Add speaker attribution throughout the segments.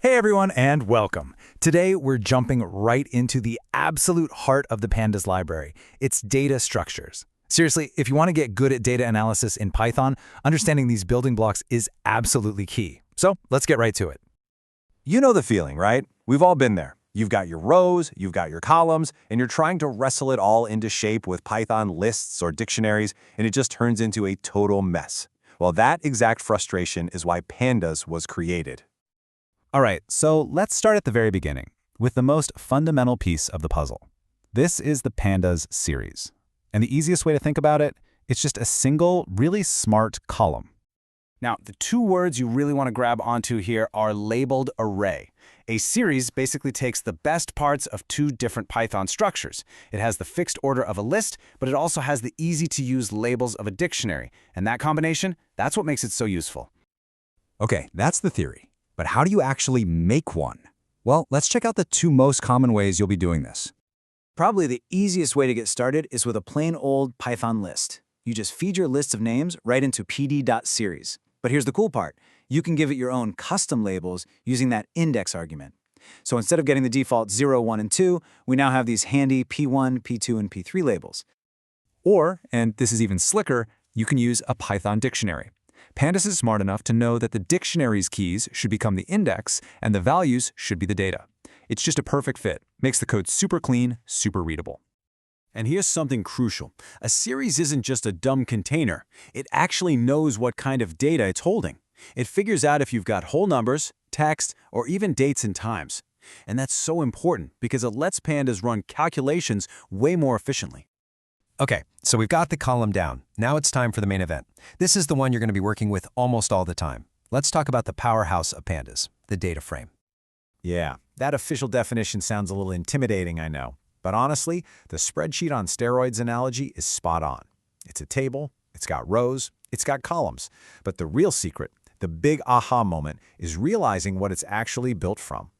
Speaker 1: Hey everyone, and welcome. Today we're jumping right into the absolute heart of the Pandas library. It's data structures. Seriously, if you want to get good at data analysis in Python, understanding these building blocks is absolutely key. So let's get right to it.
Speaker 2: You know the feeling, right? We've all been there. You've got your rows, you've got your columns, and you're trying to wrestle it all into shape with Python lists or dictionaries, and it just turns into a total mess. Well, that exact frustration is why Pandas was created.
Speaker 3: All right, so let's start at the very beginning, with the most fundamental piece of the puzzle. This is the Pandas series. And the easiest way to think about it, it's just a single, really smart column.
Speaker 1: Now, the two words you really want to grab onto here are labeled array. A series basically takes the best parts of two different Python structures. It has the fixed order of a list, but it also has the easy-to-use labels of a dictionary. And that combination, that's what makes it so useful.
Speaker 2: Okay, that's the theory. But how do you actually make one? Well, let's check out the two most common ways you'll be doing this.
Speaker 4: Probably the easiest way to get started is with a plain old Python list. You just feed your list of names right into pd.series. But here's the cool part. You can give it your own custom labels using that index argument. So instead of getting the default 0, 1, and 2, we now have these handy P1, P2, and P3 labels.
Speaker 2: Or, and this is even slicker, you can use a Python dictionary. Pandas is smart enough to know that the dictionary's keys should become the index and the values should be the data. It's just a perfect fit. Makes the code super clean, super readable.
Speaker 5: And here's something crucial. A series isn't just a dumb container. It actually knows what kind of data it's holding. It figures out if you've got whole numbers, text, or even dates and times. And that's so important because it lets Pandas run calculations way more efficiently.
Speaker 6: Okay, so we've got the column down. Now it's time for the main event. This is the one you're going to be working with almost all the time. Let's talk about the powerhouse of Pandas, the DataFrame.
Speaker 5: Yeah, that official definition sounds a little intimidating, I know. But honestly, the spreadsheet on steroids analogy is spot on. It's a table, it's got rows, it's got columns. But the real secret, the big aha moment, is realizing what it's actually built from.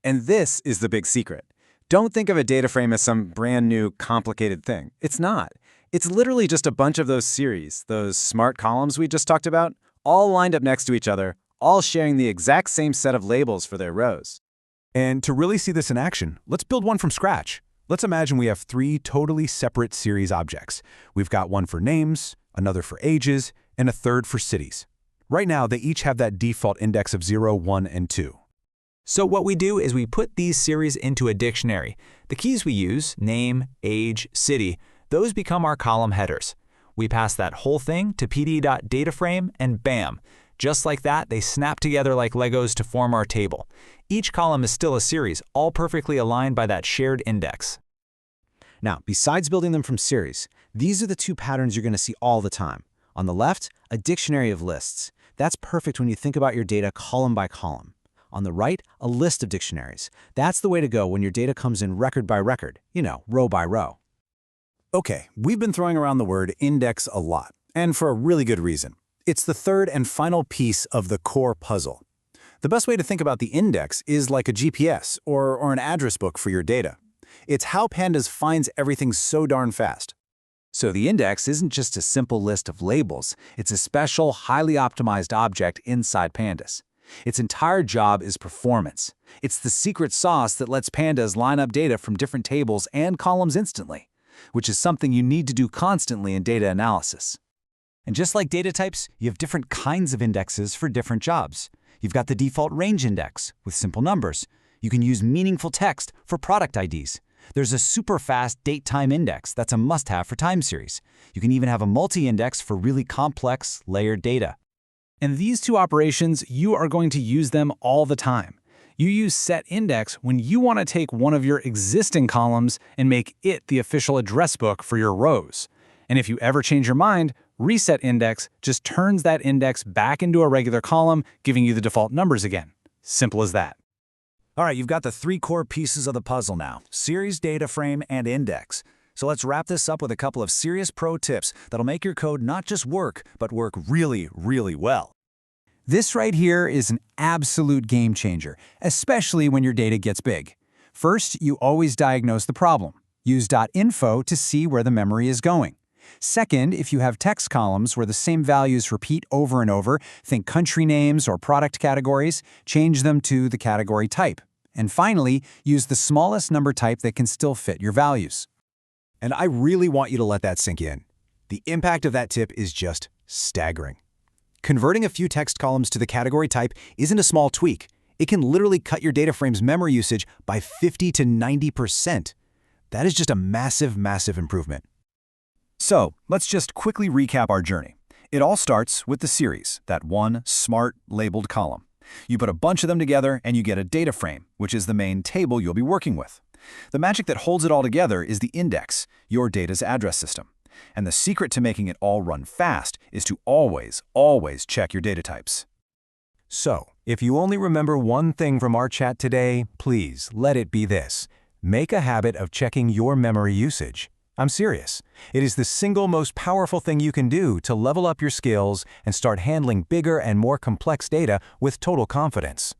Speaker 2: And this is the big secret. Don't think of a data frame as some brand new, complicated thing. It's not. It's literally just a bunch of those series, those smart columns we just talked about, all lined up next to each other, all sharing the exact same set of labels for their rows.
Speaker 5: And to really see this in action, let's build one from scratch. Let's imagine we have three totally separate series objects. We've got one for names, another for ages, and a third for cities. Right now, they each have that default index of 0, 1, and 2.
Speaker 1: So what we do is we put these series into a dictionary. The keys we use, name, age, city, those become our column headers. We pass that whole thing to pd.dataframe and bam! Just like that, they snap together like Legos to form our table. Each column is still a series, all perfectly aligned by that shared index.
Speaker 4: Now, besides building them from series, these are the two patterns you're going to see all the time. On the left, a dictionary of lists. That's perfect when you think about your data column by column. On the right, a list of dictionaries. That's the way to go when your data comes in record by record, row by row.
Speaker 5: Okay, we've been throwing around the word index a lot, and for a really good reason. It's the third and final piece of the core puzzle. The best way to think about the index is like a GPS or an address book for your data. It's how Pandas finds everything so darn fast.
Speaker 4: So the index isn't just a simple list of labels. It's a special, highly optimized object inside Pandas. Its entire job is performance. It's the secret sauce that lets Pandas line up data from different tables and columns instantly, which is something you need to do constantly in data analysis.
Speaker 3: And just like data types, you have different kinds of indexes for different jobs. You've got the default range index with simple numbers. You can use meaningful text for product IDs. There's a super fast date-time index that's a must-have for time series. You can even have a multi-index for really complex, layered data.
Speaker 1: And these two operations, you are going to use them all the time. You use setIndex when you want to take one of your existing columns and make it the official address book for your rows. And if you ever change your mind, resetIndex just turns that index back into a regular column, giving you the default numbers again. Simple as that.
Speaker 5: All right, you've got the three core pieces of the puzzle now: series, data frame, and index. So let's wrap this up with a couple of serious pro tips that'll make your code not just work, but work really, really well.
Speaker 3: This right here is an absolute game changer, especially when your data gets big. First, you always diagnose the problem. Use .info to see where the memory is going.
Speaker 5: Second, if you have text columns where the same values repeat over and over, think country names or product categories, change them to the category type. And finally, use the smallest number type that can still fit your values.
Speaker 3: And I really want you to let that sink in. The impact of that tip is just staggering. Converting a few text columns to the category type isn't a small tweak. It can literally cut your DataFrame's memory usage by 50 to 90%. That is just a massive, massive improvement.
Speaker 7: So, let's just quickly recap our journey. It all starts with the series, that one smart labeled column. You put a bunch of them together and you get a data frame, which is the main table you'll be working with. The magic that holds it all together is the index, your data's address system. And the secret to making it all run fast is to always, always check your data types.
Speaker 6: So, if you only remember one thing from our chat today, please let it be this. Make a habit of checking your memory usage. I'm serious. It is the single most powerful thing you can do to level up your skills and start handling bigger and more complex data with total confidence.